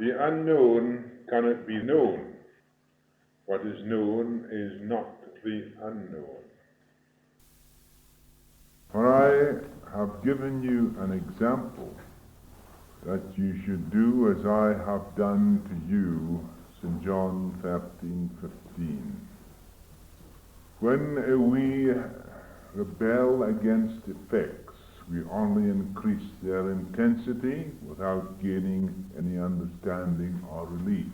The unknown cannot be known. What is known is not the unknown. For I have given you an example that you should do as I have done to you. St. John 13:15. When we rebel against effects, we only increase their intensity without gaining any understanding or relief.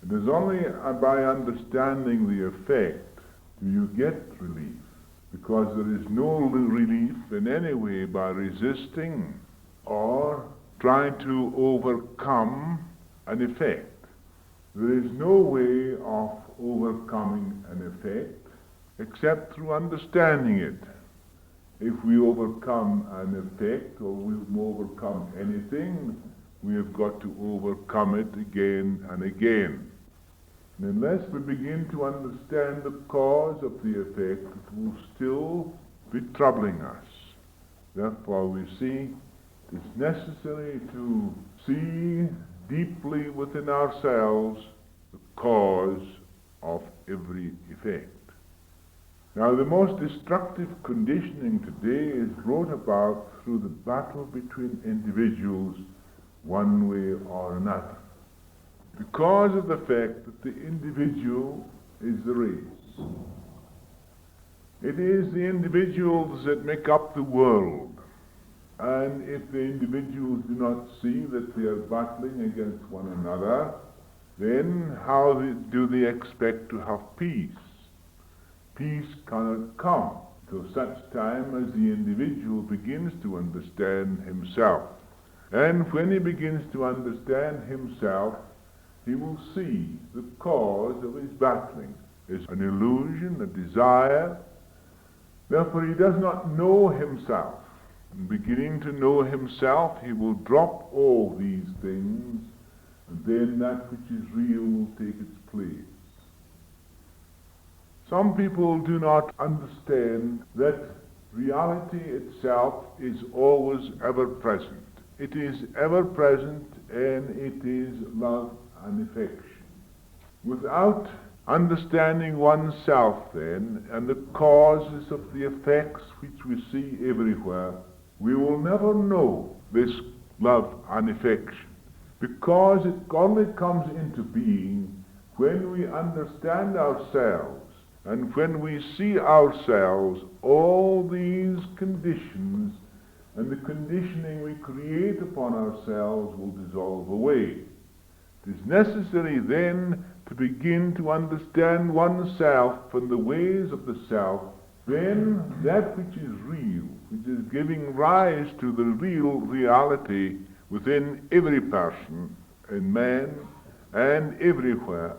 It is only by understanding the effect do you get relief, because there is no relief in any way by resisting or trying to overcome an effect. There is no way of overcoming an effect except through understanding it. If we overcome an effect, or we overcome anything, we have got to overcome it again and again. And unless we begin to understand the cause of the effect, it will still be troubling us. Therefore, we see it is necessary to see deeply within ourselves the cause of every effect. Now, the most destructive conditioning today is brought about through the battle between individuals one way or another, because of the fact that the individual is the race. It is the individuals that make up the world. And if the individuals do not see that they are battling against one another, then how do they expect to have peace? Peace cannot come till such time as the individual begins to understand himself. And when he begins to understand himself, he will see the cause of his battling is an illusion, a desire. Therefore, he does not know himself. And beginning to know himself, he will drop all these things, and then that which is real will take its place. Some people do not understand that reality itself is always ever present. It is ever present, and it is love and affection. Without understanding oneself then, and the causes of the effects which we see everywhere, we will never know this love and affection, because it only comes into being when we understand ourselves, and when we see ourselves, all these conditions and the conditioning we create upon ourselves will dissolve away. It is necessary then to begin to understand oneself and the ways of the self. Then that which is real, which is giving rise to the real reality within every person, in man and everywhere,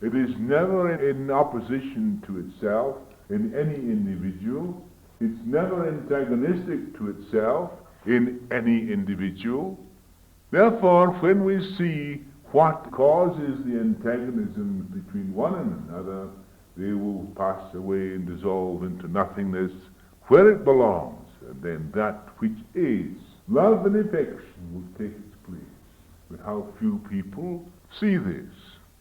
it is never in opposition to itself in any individual. It's never antagonistic to itself in any individual. Therefore, when we see what causes the antagonism between one and another, they will pass away and dissolve into nothingness where it belongs. And then that which is love and affection will take its place. But how few people see this.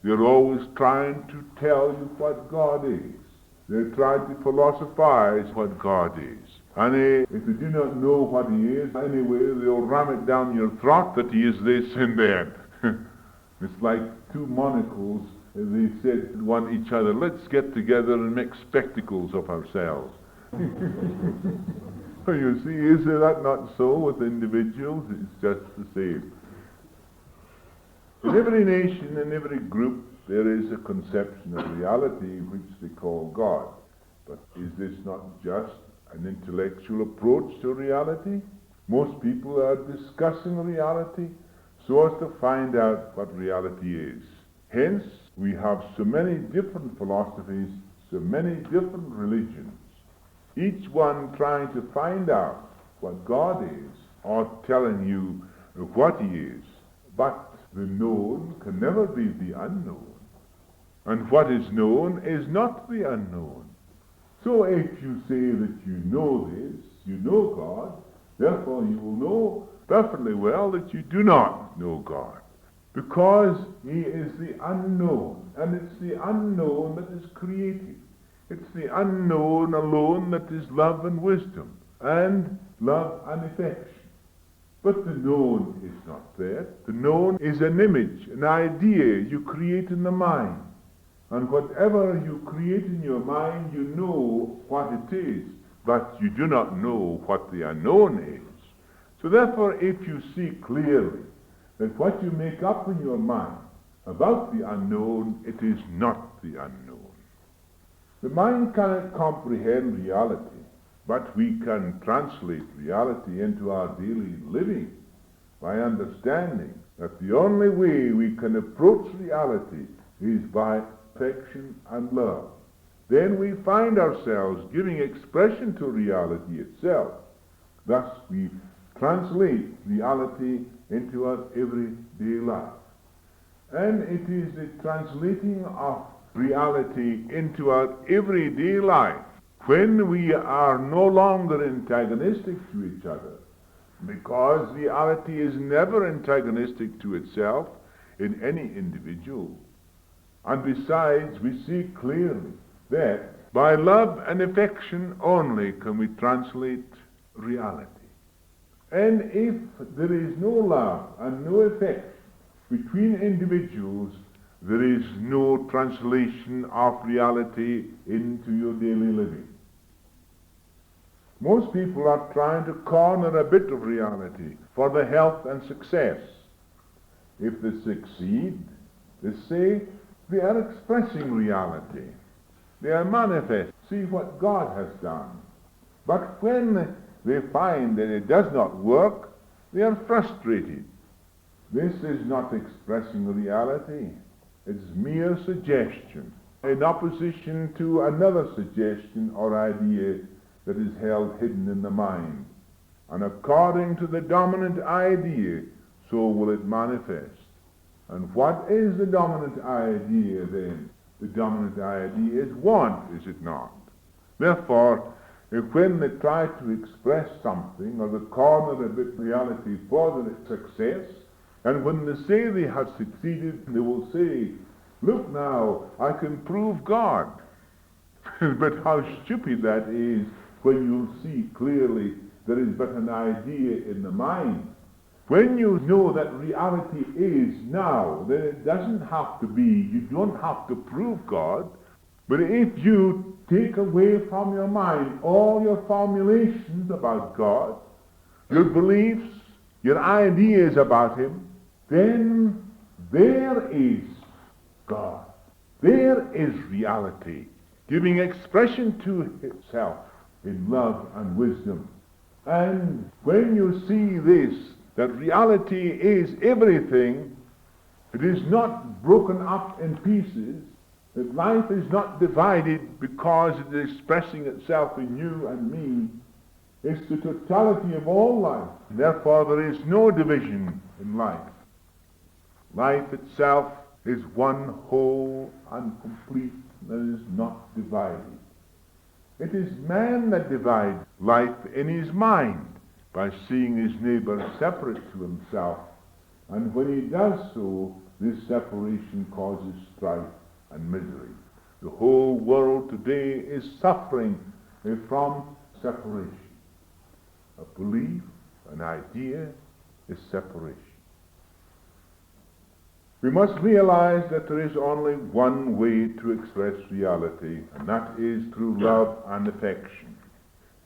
They're always trying to tell you what God is. They're trying to philosophize what God is. And if they do not know what he is, anyway, they'll ram it down your throat that he is this and that. It's like two monocles. They said to one each other, let's get together and make spectacles of ourselves. You see, is that not so with individuals? It's just the same. In every nation, in every group, there is a conception of reality which they call God. But is this not just an intellectual approach to reality? Most people are discussing reality so as to find out what reality is. Hence, we have so many different philosophies, so many different religions, each one trying to find out what God is, or telling you what he is. But the known can never be the unknown. And what is known is not the unknown. So if you say that you know this, you know God, therefore you will know perfectly well that you do not know God. because he is the unknown, and it's the unknown that is creative. It's the unknown alone that is love and wisdom, and love and affection. But the known is not there. The known is an image, an idea you create in the mind. And whatever you create in your mind, you know what it is, but you do not know what the unknown is. So therefore, if you see clearly that what you make up in your mind about the unknown, it is not the unknown. The mind cannot comprehend reality, but we can translate reality into our daily living by understanding that the only way we can approach reality is by affection and love. Then we find ourselves giving expression to reality itself. Thus we translate reality into our everyday life. And it is the translating of reality into our everyday life when we are no longer antagonistic to each other, because reality is never antagonistic to itself in any individual. And besides, we see clearly that by love and affection only can we translate reality. And if there is no love and no affection between individuals, there is no translation of reality into your daily living. Most people are trying to corner a bit of reality for their health and success. If they succeed, they say they are expressing reality. They are manifest. See what God has done. But when they find that it does not work, they are frustrated. This is not expressing reality. It's mere suggestion in opposition to another suggestion or idea that is held hidden in the mind. And according to the dominant idea, so will it manifest. And what is the dominant idea then? The dominant idea is want, is it not? Therefore, if when they try to express something or they corner a bit reality for their success, and when they say they have succeeded, they will say, look now, I can prove God. But how stupid that is when you see clearly there is but an idea in the mind. When you know that reality is now, then it doesn't have to be, you don't have to prove God. But if you take away from your mind all your formulations about God, your beliefs, your ideas about Him, then there is God. There is reality, giving expression to itself in love and wisdom. And when you see this, that reality is everything, it is not broken up in pieces, that life is not divided because it is expressing itself in you and me. It's the totality of all life. Therefore, there is no division in life. Life itself is one whole and complete that is not divided. It is man that divides life in his mind by seeing his neighbor separate to himself. And when he does so, this separation causes strife and misery. The whole world today is suffering from separation. A belief, an idea, is separation. We must realize that there is only one way to express reality, and that is through love and affection.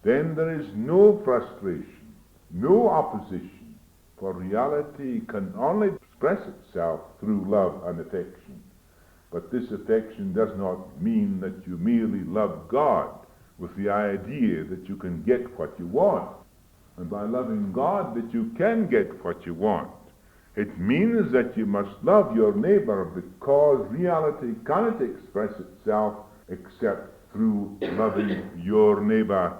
Then there is no frustration, no opposition, for reality can only express itself through love and affection. But this affection does not mean that you merely love God with the idea that you can get what you want, and by loving God that you can get what you want. It means that you must love your neighbor because reality cannot express itself except through loving your neighbor.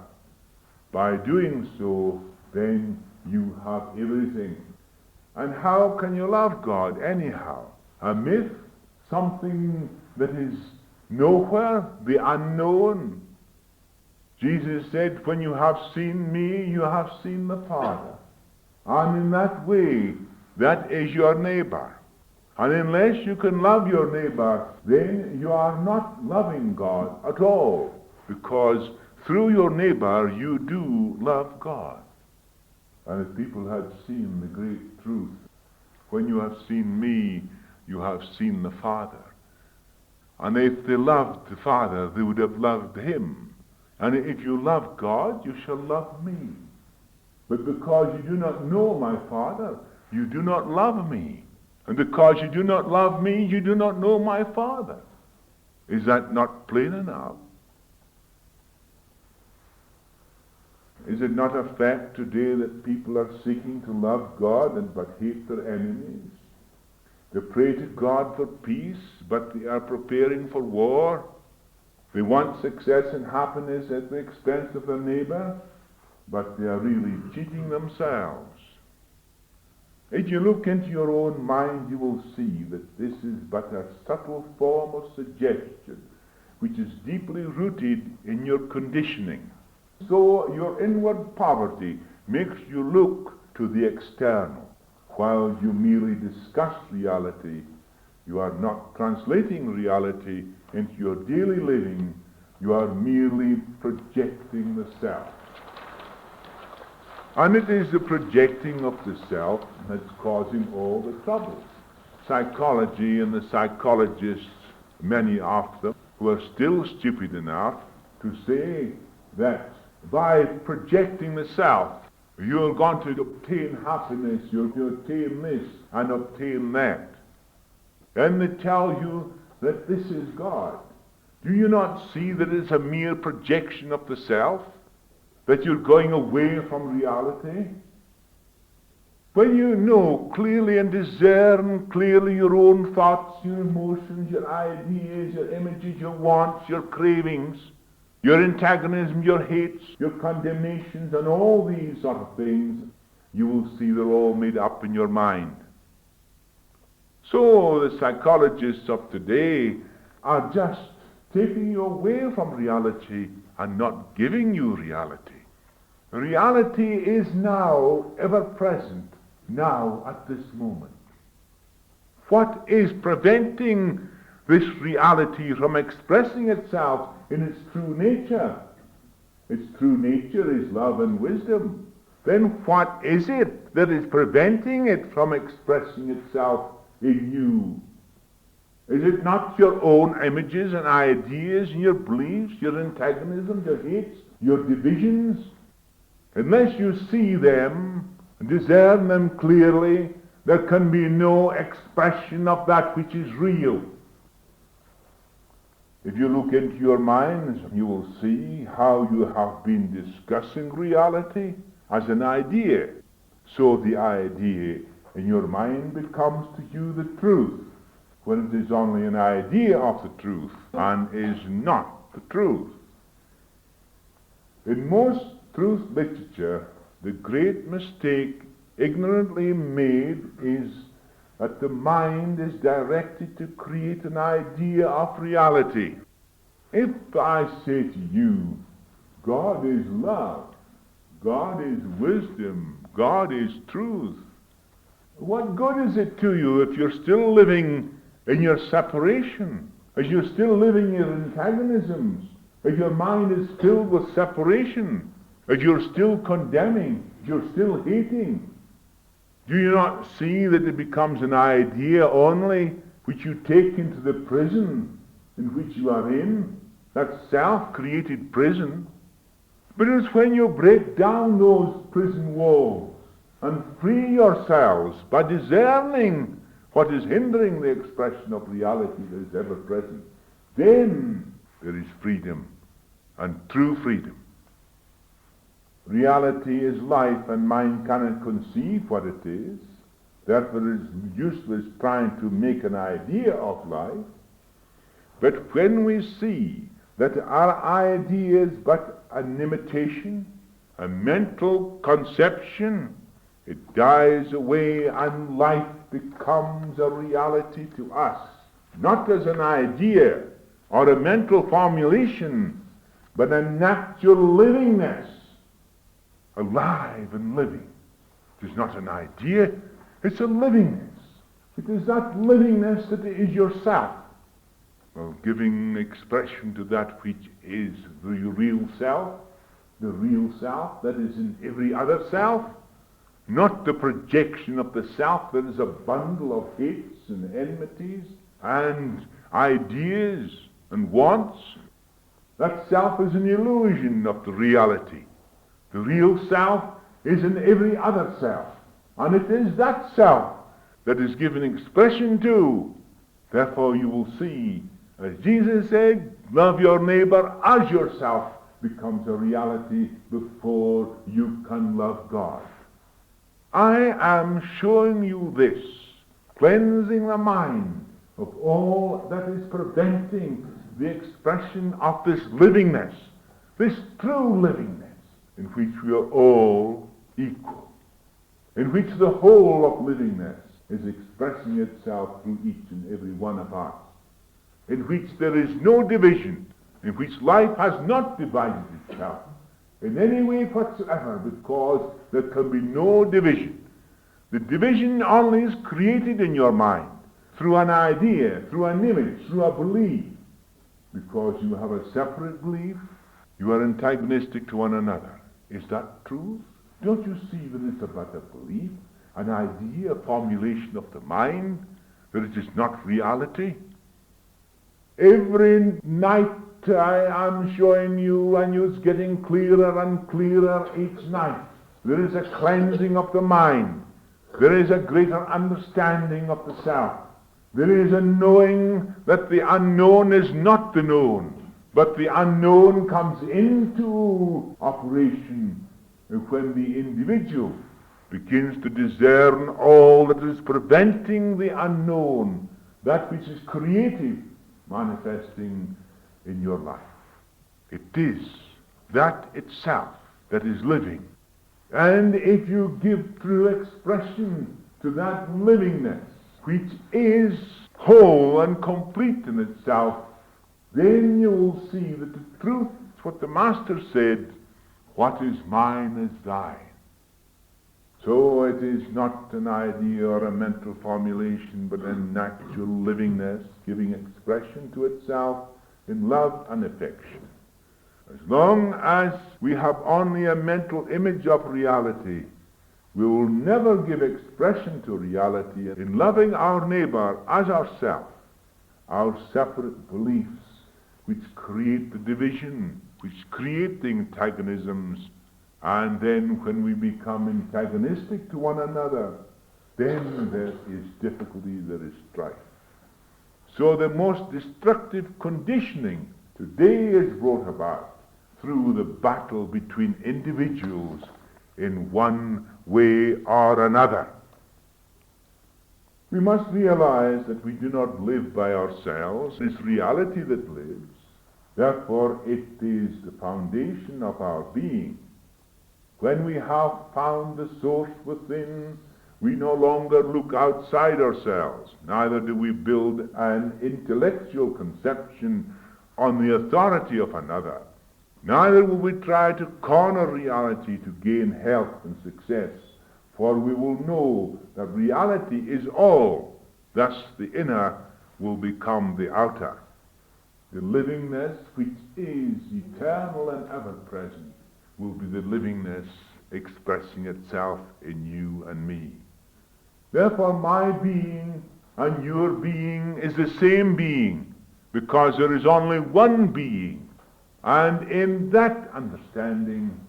By doing so, then you have everything. And how can you love God anyhow? A myth? Something that is nowhere? The unknown? Jesus said, when you have seen me, you have seen the Father. And in that way, that is your neighbor. And unless you can love your neighbor, then you are not loving God at all, because through your neighbor you do love God. And if people had seen the great truth, when you have seen me, you have seen the Father. And if they loved the Father, they would have loved him. And if you love God, you shall love me. But because you do not know my Father, you do not love me. And because you do not love me, you do not know my Father. Is that not plain enough? Is it not a fact today that people are seeking to love God and but hate their enemies? They pray to God for peace, but they are preparing for war. They want success and happiness at the expense of their neighbor, but they are really cheating themselves. If you look into your own mind, you will see that this is but a subtle form of suggestion, which is deeply rooted in your conditioning. So your inward poverty makes you look to the external. While you merely discuss reality, you are not translating reality into your daily living. You are merely projecting the self. And it is the projecting of the self that's causing all the trouble. Psychology and the psychologists, many of them, who are still stupid enough to say that by projecting the self, you're going to obtain happiness, you're going to obtain this and obtain that. And they tell you that this is God. Do you not see that it's a mere projection of the self? That you're going away from reality? When you know clearly and discern clearly your own thoughts, your emotions, your ideas, your images, your wants, your cravings, your antagonism, your hates, your condemnations, and all these sort of things, you will see they're all made up in your mind. So the psychologists of today are just taking you away from reality and not giving you reality. Reality is now, ever present, now at this moment. What is preventing this reality from expressing itself in its true nature? Its true nature is love and wisdom. Then what is it that is preventing it from expressing itself in you? Is it not your own images and ideas and your beliefs, your antagonism, your hates, your divisions? Unless you see them and discern them clearly, there can be no expression of that which is real. If you look into your minds, you will see how you have been discussing reality as an idea. So the idea in your mind becomes to you the truth, when it is only an idea of the truth and is not the truth. In most truth literature, the great mistake ignorantly made is that the mind is directed to create an idea of reality. If I say to you, God is love, God is wisdom, God is truth, what good is it to you if you're still living in your separation, if you're still living in your antagonisms, if your mind is filled with separation, if you're still condemning, if you're still hating? Do you not see that it becomes an idea only which you take into the prison in which you are in, that self-created prison? But it's when you break down those prison walls and free yourselves by discerning what is hindering the expression of reality that is ever present, then there is freedom, and true freedom. Reality is life, and mind cannot conceive what it is. Therefore it is useless trying to make an idea of life. But when we see that our idea is but an imitation, a mental conception, it dies away and life becomes a reality to us, not as an idea or a mental formulation, but a natural livingness, alive and living. It is not an idea, it's a livingness. It is that livingness that is yourself. Well, giving expression to that which is the real self that is in every other self, not the projection of the self that is a bundle of hates and enmities and ideas and wants. That self is an illusion of the reality. The real self is in every other self, and it is that self that is given expression to. Therefore you will see, as Jesus said, love your neighbor as yourself becomes a reality before you can love God. I am showing you this, cleansing the mind of all that is preventing the expression of this livingness, this true livingness, in which we are all equal, in which the whole of livingness is expressing itself through each and every one of us, in which there is no division, in which life has not divided itself in any way whatsoever, because there can be no division. The division only is created in your mind through an idea, through an image, through a belief. Because you have a separate belief, you are antagonistic to one another. Is that truth? Don't you see that it's about a belief, an idea, a formulation of the mind, that it is not reality? Every night I am showing you, and it's getting clearer and clearer each night. There is a cleansing of the mind. There is a greater understanding of the self. There is a knowing that the unknown is not the known, but the unknown comes into operation when the individual begins to discern all that is preventing the unknown, that which is creative, manifesting in your life. It is that itself that is living. And if you give true expression to that livingness, which is whole and complete in itself, then you will see that the truth, what the Master said, what is mine is thine. So it is not an idea or a mental formulation, but an actual livingness, giving expression to itself in love and affection. As long as we have only a mental image of reality, we will never give expression to reality in loving our neighbor as ourselves. Our separate beliefs, which create the division, which create the antagonisms, and then when we become antagonistic to one another, then there is difficulty, there is strife. So the most destructive conditioning today is brought about through the battle between individuals in one way or another. We must realize that we do not live by ourselves. It's reality that lives. Therefore, it is the foundation of our being. When we have found the source within, we no longer look outside ourselves. Neither do we build an intellectual conception on the authority of another. Neither will we try to corner reality to gain health and success, for we will know that reality is all. Thus the inner will become the outer. The livingness which is eternal and ever-present will be the livingness expressing itself in you and me. Therefore my being and your being is the same being, because there is only one being. And in that understanding,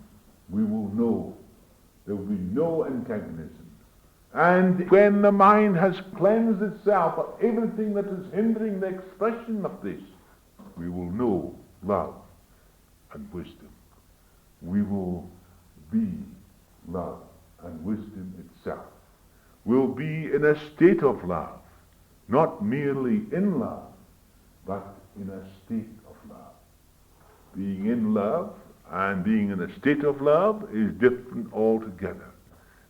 we will know there will be no antagonism. And when the mind has cleansed itself of everything that is hindering the expression of this, we will know love and wisdom. We will be love and wisdom itself. We'll be in a state of love, not merely in love, but in a state of love. Being in love and being in a state of love is different altogether.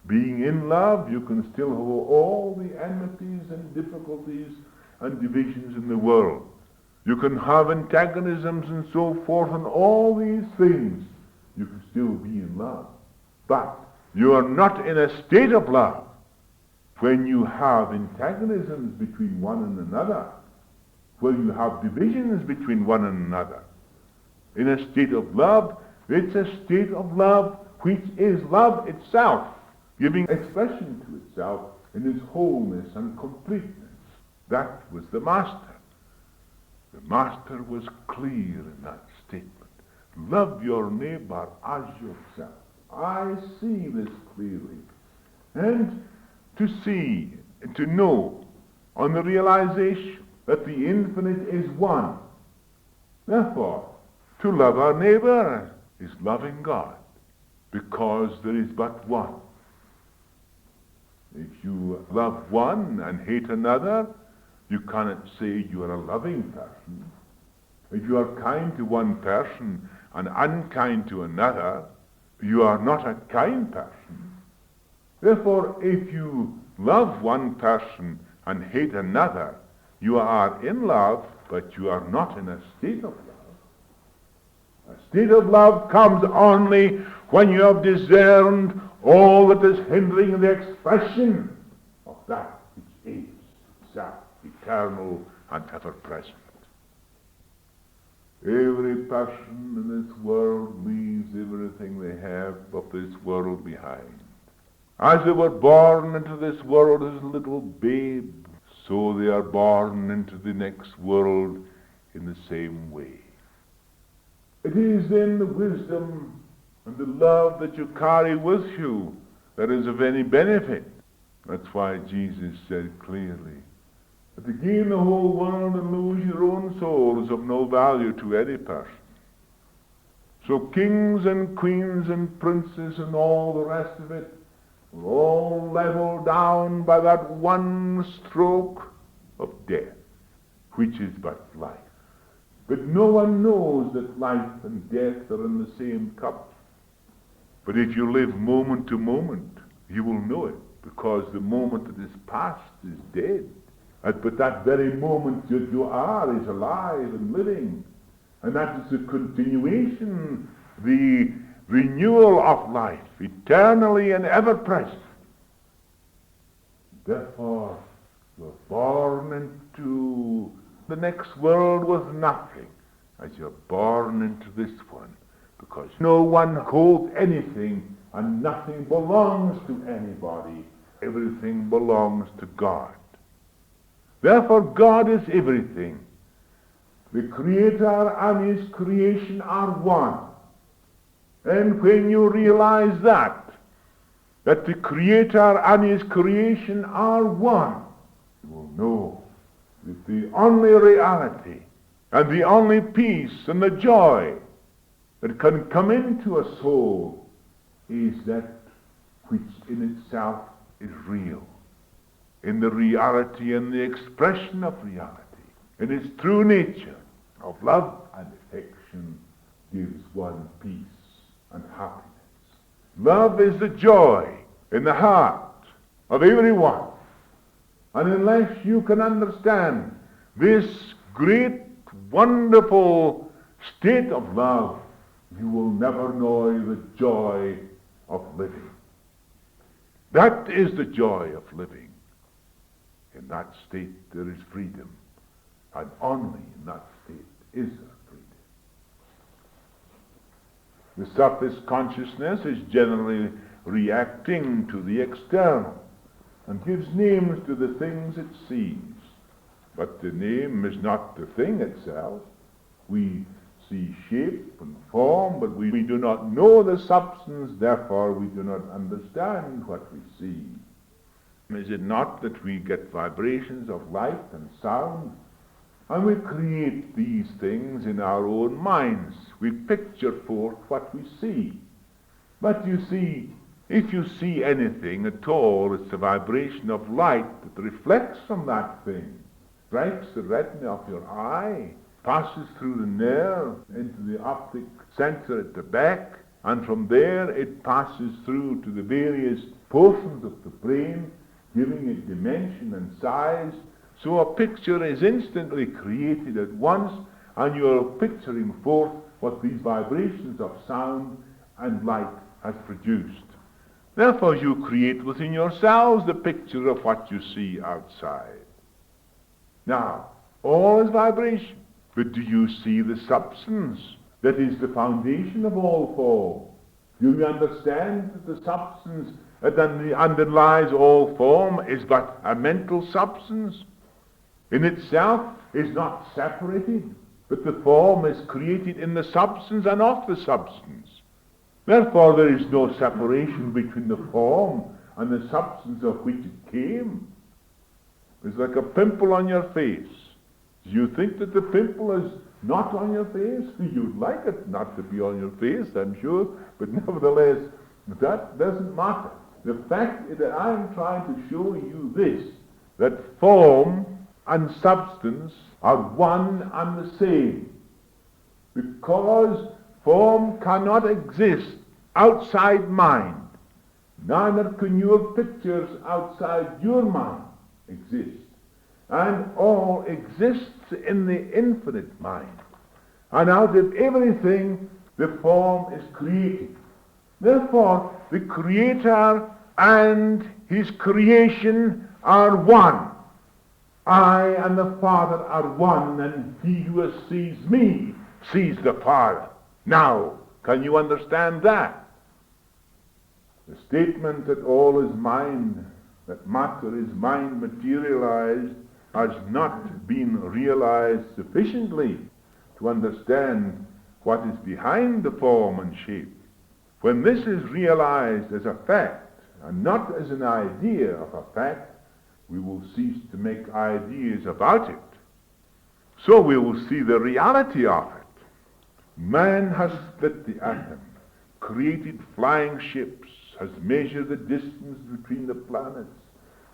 Being in love, you can still have all the enmities and difficulties and divisions in the world. You can have antagonisms and so forth, and all these things. You can still be in love. But you are not in a state of love. when you have antagonisms between one and another, when you have divisions between one and another. In a state of love, it's a state of love which is love itself, giving expression to itself in its wholeness and completeness. That was the Master. The Master was clear in that statement. Love your neighbor as yourself. I see this clearly. And to see, to know, on the realization that the infinite is one. Therefore, to love our neighbor is loving God, because there is but one. If you love one and hate another, you cannot say you are a loving person. If you are kind to one person and unkind to another, you are not a kind person. Therefore, if you love one person and hate another, you are in love, but you are not in a state of love. A state of love comes only when you have discerned all that is hindering the expression of that which is itself eternal and ever-present. Every person in this world leaves everything they have of this world behind. As they were born into this world as little babes, so they are born into the next world in the same way. It is then the wisdom and the love that you carry with you that is of any benefit. That's why Jesus said clearly that to gain the whole world and lose your own soul is of no value to any person. So kings and queens and princes and all the rest of it were all leveled down by that one stroke of death, which is but life. But no one knows that life and death are in the same cup. But if you live moment to moment, you will know it, because the moment that is past is dead. But that very moment that you are is alive and living. And that is the continuation, the renewal of life, eternally and ever present. Therefore, you're born into the next world with nothing, as you're born into this one, because no one holds anything and nothing belongs to anybody. Everything belongs to God. Therefore, God is everything. The Creator and His creation are one. And when you realize that the Creator and His creation are one, you will know that the only reality and the only peace and the joy that can come into a soul is that which in itself is real, in the reality and the expression of reality, in its true nature of love and affection, gives one peace and happiness. Love is the joy in the heart of everyone. And unless you can understand this great, wonderful state of love, you will never know the joy of living. That is the joy of living. In that state there is freedom, and only in that state is there freedom. The surface consciousness is generally reacting to the external and gives names to the things it sees. But the name is not the thing itself. We see shape and form, but we do not know the substance, therefore we do not understand what we see. Is it not that we get vibrations of light and sound, and we create these things in our own minds? We picture forth what we see. But you see, if you see anything at all, it's a vibration of light that reflects from that thing, strikes the retina of your eye, passes through the nerve into the optic center at the back, and from there it passes through to the various portions of the brain, giving it dimension and size. So a picture is instantly created at once, and you're picturing forth what these vibrations of sound and light has produced. Therefore you create within yourselves the picture of what you see outside. Now, all is vibration. But do you see the substance that is the foundation of all form? Do you understand that the substance that underlies all form is but a mental substance? In itself is not separated, but the form is created in the substance and of the substance. Therefore there is no separation between the form and the substance of which it came. It's like a pimple on your face. Do you think that the pimple is not on your face? You'd like it not to be on your face, I'm sure, but nevertheless, that doesn't matter. The fact is that I'm trying to show you this, that form and substance are one and the same, because form cannot exist outside mind. Neither can your pictures outside your mind exist. And all exists in the infinite mind. And out of everything, the form is created. Therefore, the Creator and His creation are one. I and the Father are one, and he who sees me sees the Father. Now, can you understand that? The statement that all is mind, that matter is mind materialized, has not been realized sufficiently to understand what is behind the form and shape. When this is realized as a fact, and not as an idea of a fact, we will cease to make ideas about it. So we will see the reality of it. Man has split the atom, created flying ships, has measured the distance between the planets,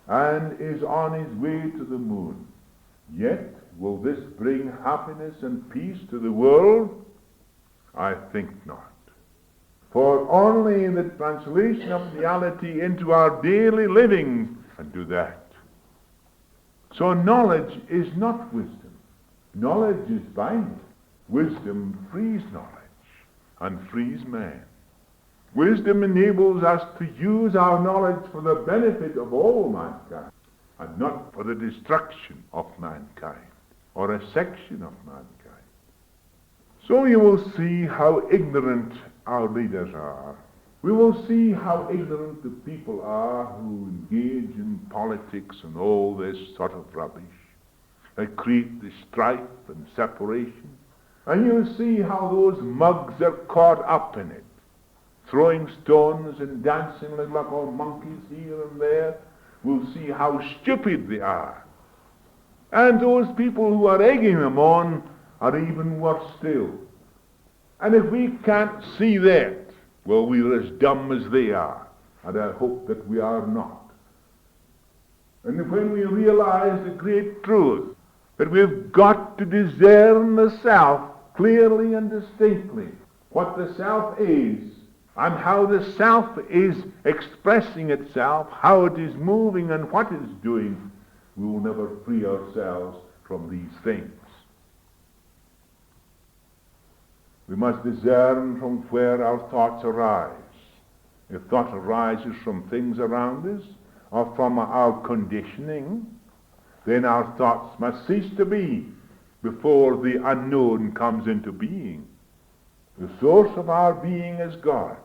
and is on his way to the moon. Yet, will this bring happiness and peace to the world? I think not. For only the translation of reality into our daily living can do that. So knowledge is not wisdom. Knowledge is binding. Wisdom frees knowledge and frees man. Wisdom enables us to use our knowledge for the benefit of all mankind, and not for the destruction of mankind, or a section of mankind. So you will see how ignorant our leaders are. We will see how ignorant the people are who engage in politics and all this sort of rubbish. They create the strife and separation. And you'll see how those mugs are caught up in it, throwing stones and dancing like all monkeys here and there. We'll see how stupid they are. And those people who are egging them on are even worse still. And if we can't see that, well, we're as dumb as they are. And I hope that we are not. And when we realize the great truth, that we've got to discern the self clearly and distinctly, what the self is, and how the self is expressing itself, how it is moving and what it is doing, we will never free ourselves from these things. We must discern from where our thoughts arise. If thought arises from things around us, or from our conditioning, then our thoughts must cease to be before the unknown comes into being. The source of our being is God.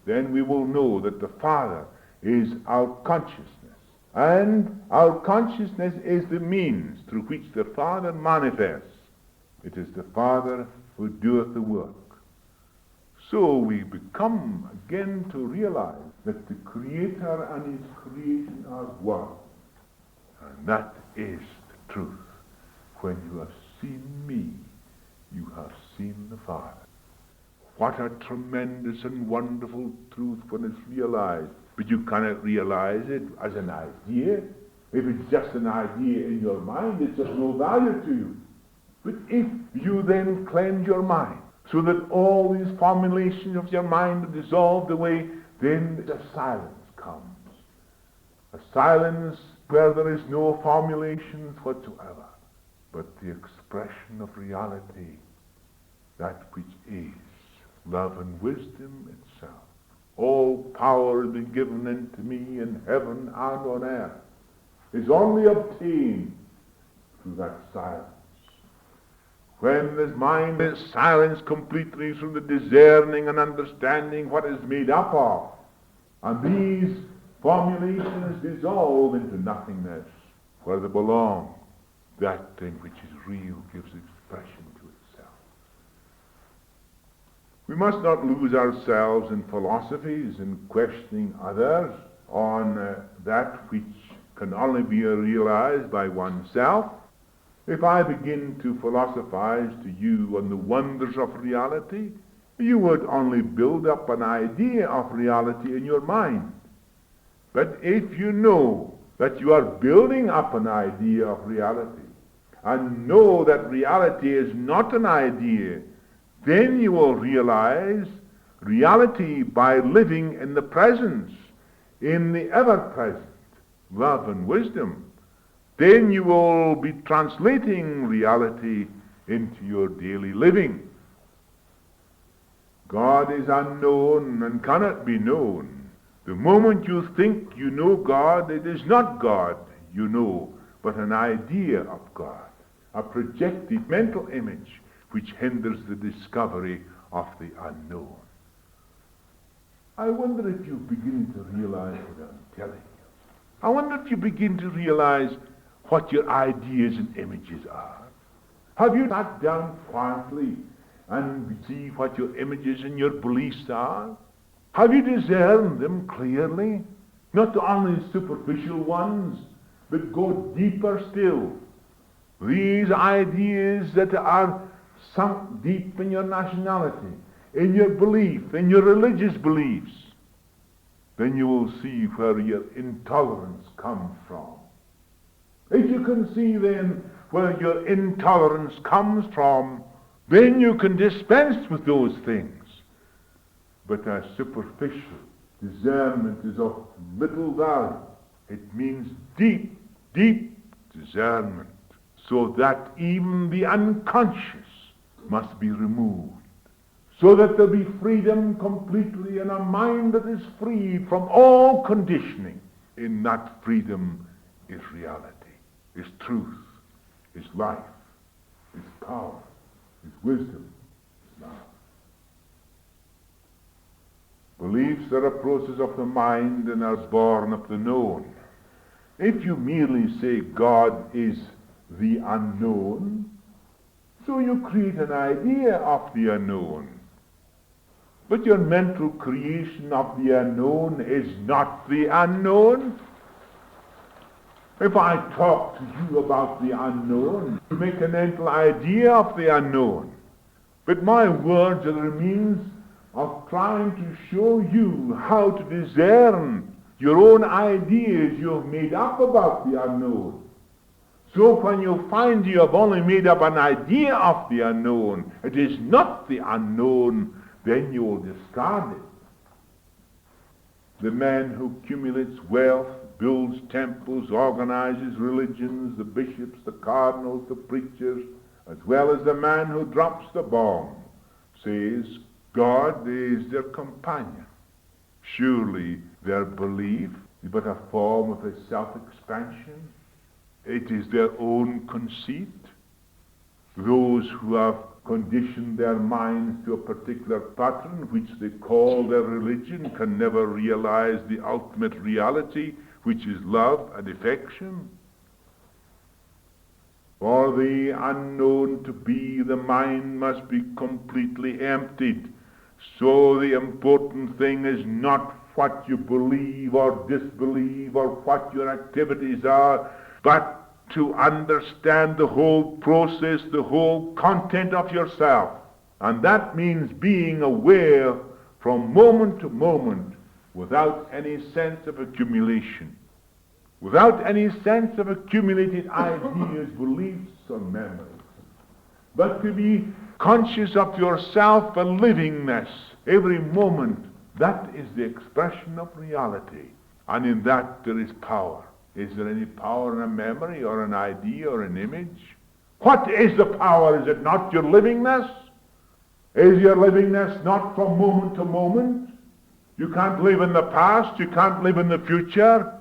Then we will know that the Father is our consciousness. And our consciousness is the means through which the Father manifests. It is the Father who doeth the work. So we become again to realize that the Creator and His creation are one. And that is the truth. When you have seen me, you have seen the Father. What a tremendous and wonderful truth when it's realized. But you cannot realize it as an idea. If it's just an idea in your mind, it's of no value to you. But if you then cleanse your mind, so that all these formulations of your mind are dissolved away, then a silence comes. A silence where there is no formulations whatsoever, but the expression of reality, that which is love and wisdom itself. All power has been given unto me in heaven and on earth, is only obtained through that silence. When his mind is silenced completely through the discerning and understanding what is made up of, and these formulations dissolve into nothingness, where they belong, that thing which is real gives expression to itself. We must not lose ourselves in philosophies and questioning others on that which can only be realized by oneself. If I begin to philosophize to you on the wonders of reality, you would only build up an idea of reality in your mind. But if you know that you are building up an idea of reality, and know that reality is not an idea, then you will realize reality by living in the presence, in the ever-present love and wisdom. Then you will be translating reality into your daily living. God is unknown and cannot be known. The moment you think you know God, it is not God you know, but an idea of God, a projected mental image which hinders the discovery of the unknown. I wonder if you begin to realize what I'm telling you. I wonder if you begin to realize what your ideas and images are. Have you sat down quietly and see what your images and your beliefs are? Have you discerned them clearly? Not only superficial ones, but go deeper still. These ideas that are sunk deep in your nationality, in your belief, in your religious beliefs, then you will see where your intolerance comes from. If you can see then where your intolerance comes from, then you can dispense with those things. But a superficial discernment is of little value. It means deep, deep discernment, so that even the unconscious must be removed, so that there be freedom completely in a mind that is free from all conditioning. In that freedom is reality, is truth, is life, is power, is wisdom, is love. Beliefs are a process of the mind and are born of the known. If you merely say God is the unknown, so you create an idea of the unknown. But your mental creation of the unknown is not the unknown. If I talk to you about the unknown, you make a mental idea of the unknown. But my words are the means of trying to show you how to discern your own ideas you have made up about the unknown. So when you find you have only made up an idea of the unknown, it is not the unknown, then you will discard it. The man who accumulates wealth, builds temples, organizes religions, the bishops, the cardinals, the preachers, as well as the man who drops the bomb, says God is their companion. Surely their belief is but a form of a self-expansion. It is their own conceit. Those who have conditioned their minds to a particular pattern which they call their religion can never realize the ultimate reality, which is love and affection. For the unknown to be, the mind must be completely emptied. So the important thing is not what you believe or disbelieve or what your activities are, but to understand the whole process, the whole content of yourself. And that means being aware from moment to moment without any sense of accumulation, without any sense of accumulated ideas, beliefs, or memories, but to be conscious of yourself and livingness every moment. That is the expression of reality, and in that there is power. Is there any power in a memory or an idea or an image? What is the power? Is it not your livingness? Is your livingness not from moment to moment? You can't live in the past. You can't live in the future.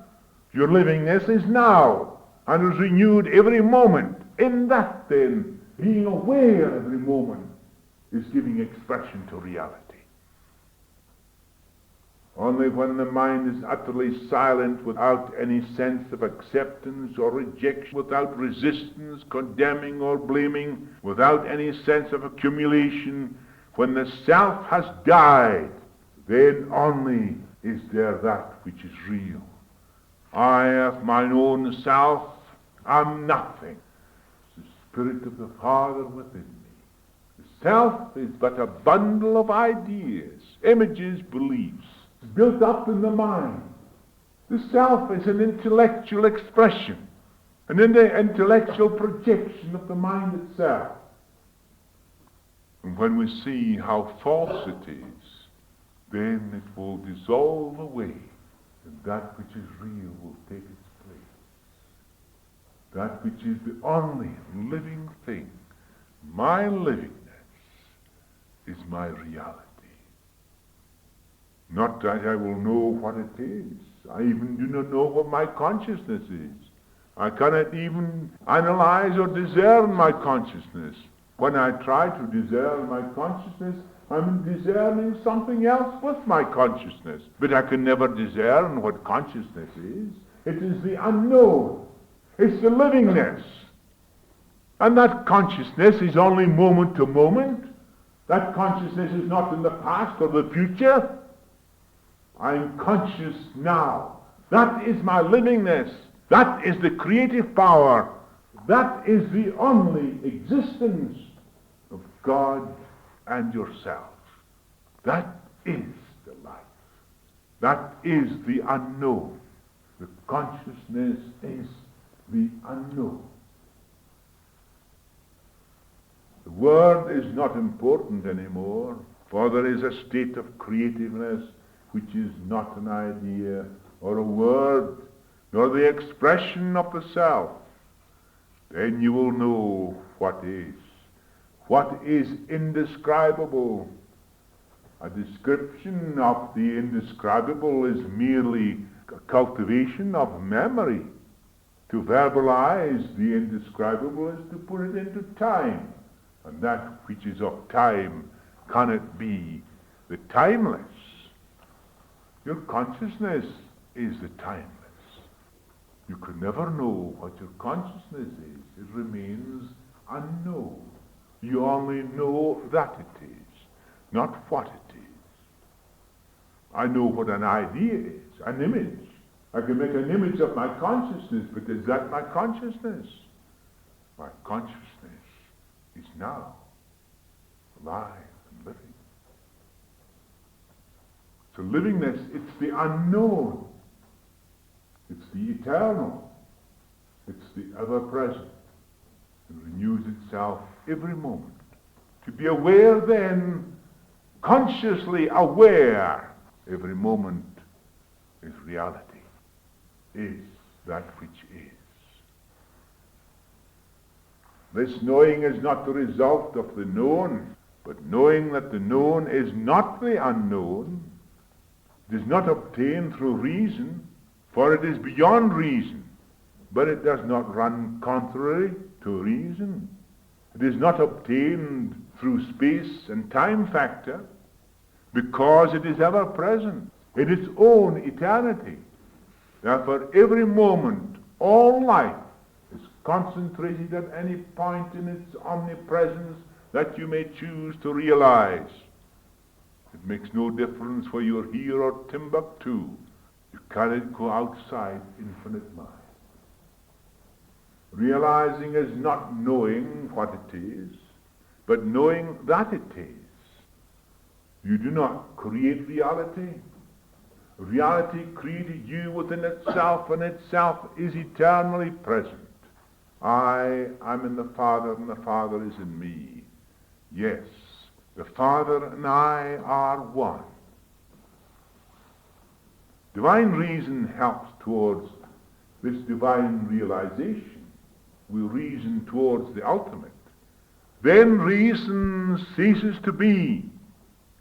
Your livingness is now and is renewed every moment. In that, then, being aware every moment is giving expression to reality. Only when the mind is utterly silent, without any sense of acceptance or rejection, without resistance, condemning or blaming, without any sense of accumulation, when the self has died, then only is there that which is real. I, of mine own self, am nothing. It's the Spirit of the Father within me. The self is but a bundle of ideas, images, beliefs, built up in the mind. The self is an intellectual expression, an intellectual projection of the mind itself. And when we see how false it is, then it will dissolve away, and that which is real will take its place. That which is the only living thing, my livingness, is my reality. Not that I will know what it is. I even do not know what my consciousness is. I cannot even analyze or discern my consciousness. When I try to discern my consciousness, I'm discerning something else with my consciousness. But I can never discern what consciousness is. It is the unknown. It's the livingness. And that consciousness is only moment to moment. That consciousness is not in the past or the future. I am conscious now. That is my livingness. That is the creative power. That is the only existence of God and yourself. That is the life. That is the unknown. The consciousness is the unknown. The word is not important anymore, for there is a state of creativeness which is not an idea or a word, nor the expression of the self. Then you will know what is. What is indescribable. A description of the indescribable is merely a cultivation of memory. To verbalize the indescribable is to put it into time. And that which is of time cannot be the timeless. Your consciousness is the timeless. You can never know what your consciousness is. It remains unknown. You only know that it is, not what it is. I know what an idea is, an image. I can make an image of my consciousness, but is that my consciousness? My consciousness is now, alive and living. So livingness, it's the unknown. It's the eternal. It's the ever-present. It renews itself every moment. To be aware then, consciously aware, every moment is reality, is that which is. This knowing is not the result of the known, but knowing that the known is not the unknown, does not obtain through reason, for it is beyond reason, but it does not run contrary to reason. It is not obtained through space and time factor, because it is ever present in its own eternity. Therefore, every moment, all life is concentrated at any point in its omnipresence that you may choose to realize. It makes no difference whether you're here or Timbuktu. You cannot go outside infinite mind. Realizing is not knowing what it is, but knowing that it is. You do not create reality. Reality created you within itself, and itself is eternally present. I am in the Father, and the Father is in me. Yes, the Father and I are one. Divine reason helps towards this divine realization. We reason towards the ultimate. Then reason ceases to be,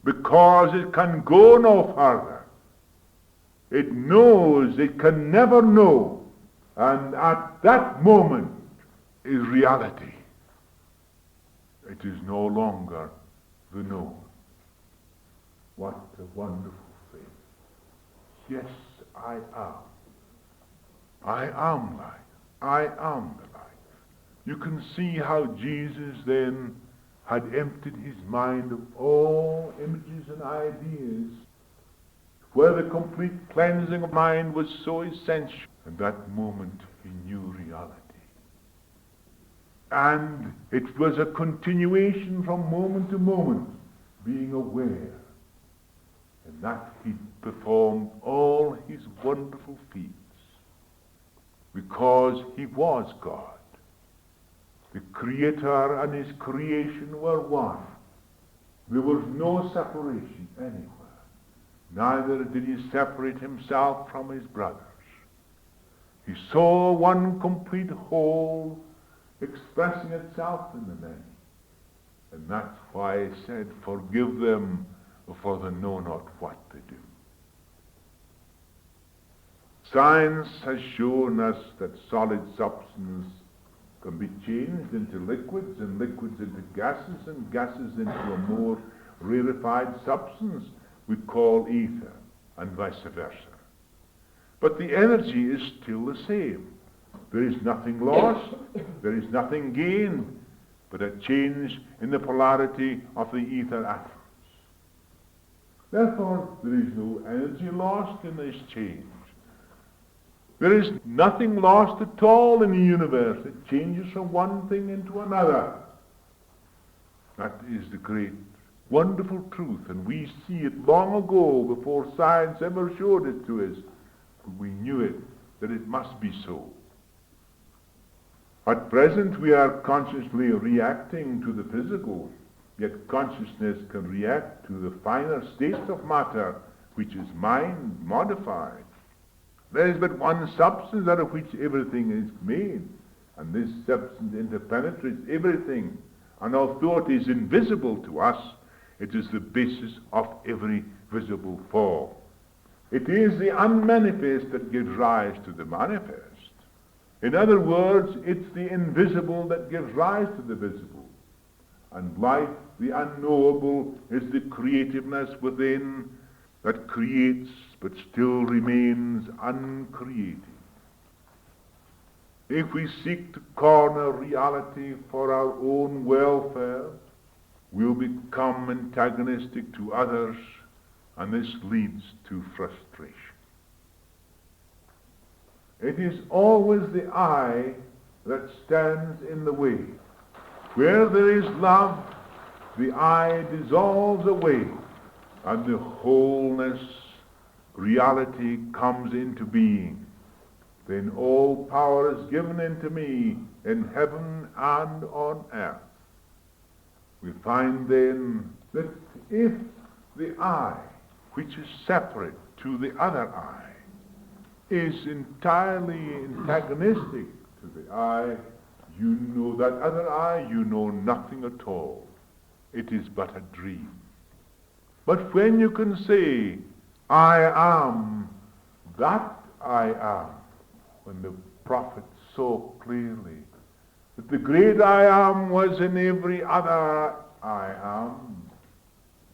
because it can go no further. It knows it can never know. And at that moment is reality. It is no longer the known. What a wonderful thing. Yes, I am. I am light. I am the light. You can see how Jesus then had emptied his mind of all images and ideas, where the complete cleansing of mind was so essential. At that moment he knew reality. And it was a continuation from moment to moment, being aware. And that he performed all his wonderful feats, because he was God. The Creator and his creation were one. There was no separation anywhere. Neither did he separate himself from his brothers. He saw one complete whole expressing itself in the many. And that's why he said, forgive them, for they know not what they do. Science has shown us that solid substance can be changed into liquids, and liquids into gases, and gases into a more rarefied substance we call ether, and vice versa. But the energy is still the same. There is nothing lost, there is nothing gained, but a change in the polarity of the ether atoms. Therefore, there is no energy lost in this change. There is nothing lost at all in the universe. It changes from one thing into another. That is the great, wonderful truth, and we see it long ago before science ever showed it to us. We knew it, that it must be so. At present, we are consciously reacting to the physical, yet consciousness can react to the finer states of matter, which is mind modified. There is but one substance out of which everything is made, and this substance interpenetrates everything, and although it is invisible to us, it is the basis of every visible form. It is the unmanifest that gives rise to the manifest. In other words, it's the invisible that gives rise to the visible. And life, the unknowable, is the creativeness within that creates but still remains uncreated. If we seek to corner reality for our own welfare, we'll become antagonistic to others, and this leads to frustration. It is always the I that stands in the way. Where there is love, the I dissolves away, and the wholeness, reality comes into being. Then all power is given unto me in heaven and on earth. We find then that if the I, which is separate to the other I, is entirely antagonistic to the I, you know that other I, you know nothing at all. It is but a dream. But when you can say, I am that I am, when the prophet saw clearly that the great I am was in every other I am,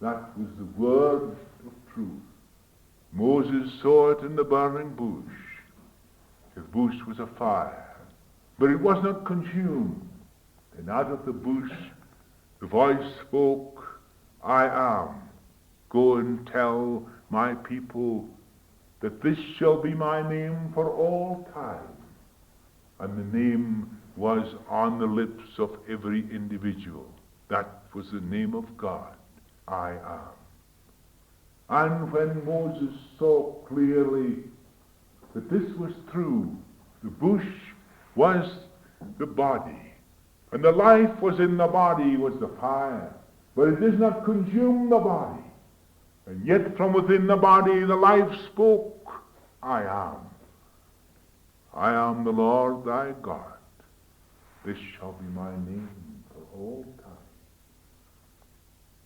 that was the word of truth. Moses saw it in the burning bush. The bush was afire, but it was not consumed. And out of the bush the voice spoke, I am. Go and tell my people that this shall be my name for all time. And the name was on the lips of every individual. That was the name of God, I am. And when Moses saw clearly that this was true, the bush was the body, and the life was in the body was the fire, but it does not consume the body. And yet from within the body the life spoke, I am. I am the Lord thy God. This shall be my name for all time.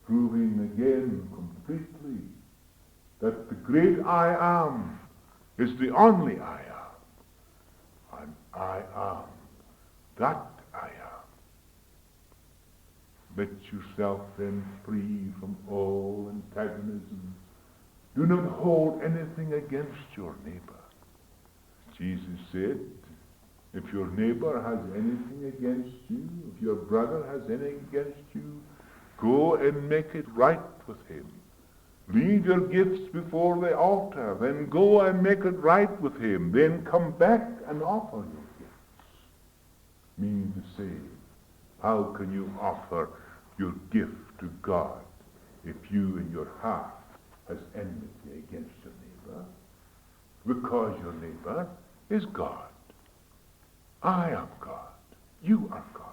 Proving again completely that the great I am is the only I am. And I am that I am. Let yourself then free from all antagonism. Do not hold anything against your neighbor. Jesus said, if your neighbor has anything against you, if your brother has anything against you, go and make it right with him. Leave your gifts before the altar, then go and make it right with him. Then come back and offer your gifts. Meaning to say, how can you offer your gift to God if you in your heart has enmity against your neighbor? Because your neighbor is God. I am God. You are God.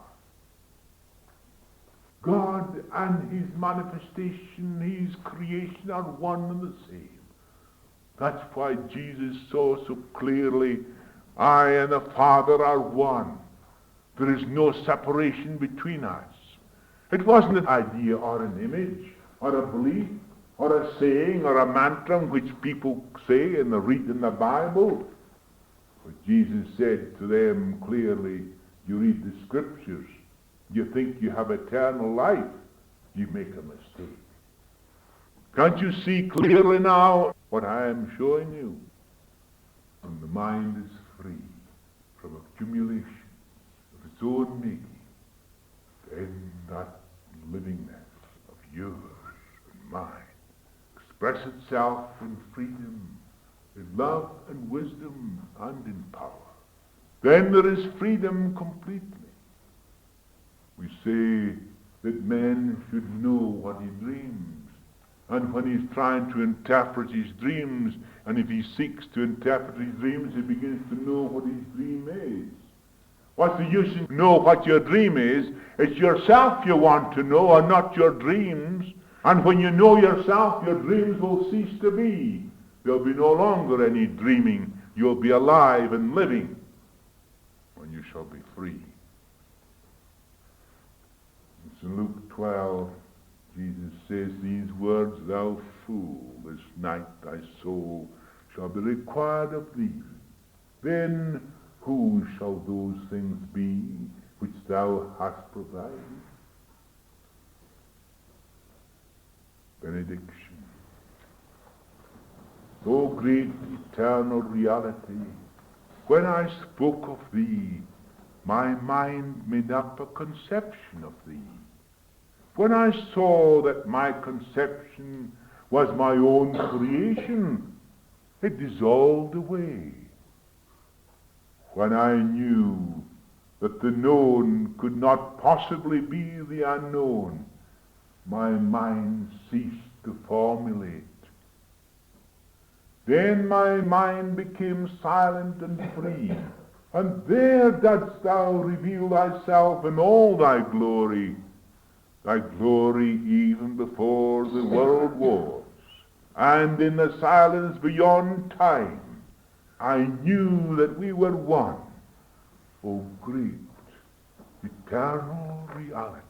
God and his manifestation, his creation are one and the same. That's why Jesus saw so clearly, I and the Father are one. There is no separation between us. It wasn't an idea or an image or a belief or a saying or a mantra which people say and read in the Bible. But Jesus said to them clearly, you read the scriptures, you think you have eternal life, you make a mistake. Can't you see clearly now what I am showing you? And the mind is free from accumulation of its own making, then that livingness of yours and mine express itself in freedom, in love and wisdom and in power. Then there is freedom completely. We say that man should know what he dreams. And when he's trying to interpret his dreams, and if he seeks to interpret his dreams, he begins to know what his dream is. What's the use in know what your dream is? It's yourself you want to know, and not your dreams. And when you know yourself, your dreams will cease to be. There'll be no longer any dreaming. You'll be alive and living when you shall be free. In Luke 12, Jesus says these words, thou fool, this night thy soul shall be required of thee. Then whose shall those things be which thou hast provided? Benediction. O great eternal reality, when I spoke of thee, my mind made up a conception of thee. When I saw that my conception was my own creation, it dissolved away. When I knew that the known could not possibly be the unknown, my mind ceased to formulate. Then my mind became silent and free, and there didst thou reveal thyself in all thy glory even before the world was. And in the silence beyond time, I knew that we were one. O great, eternal reality.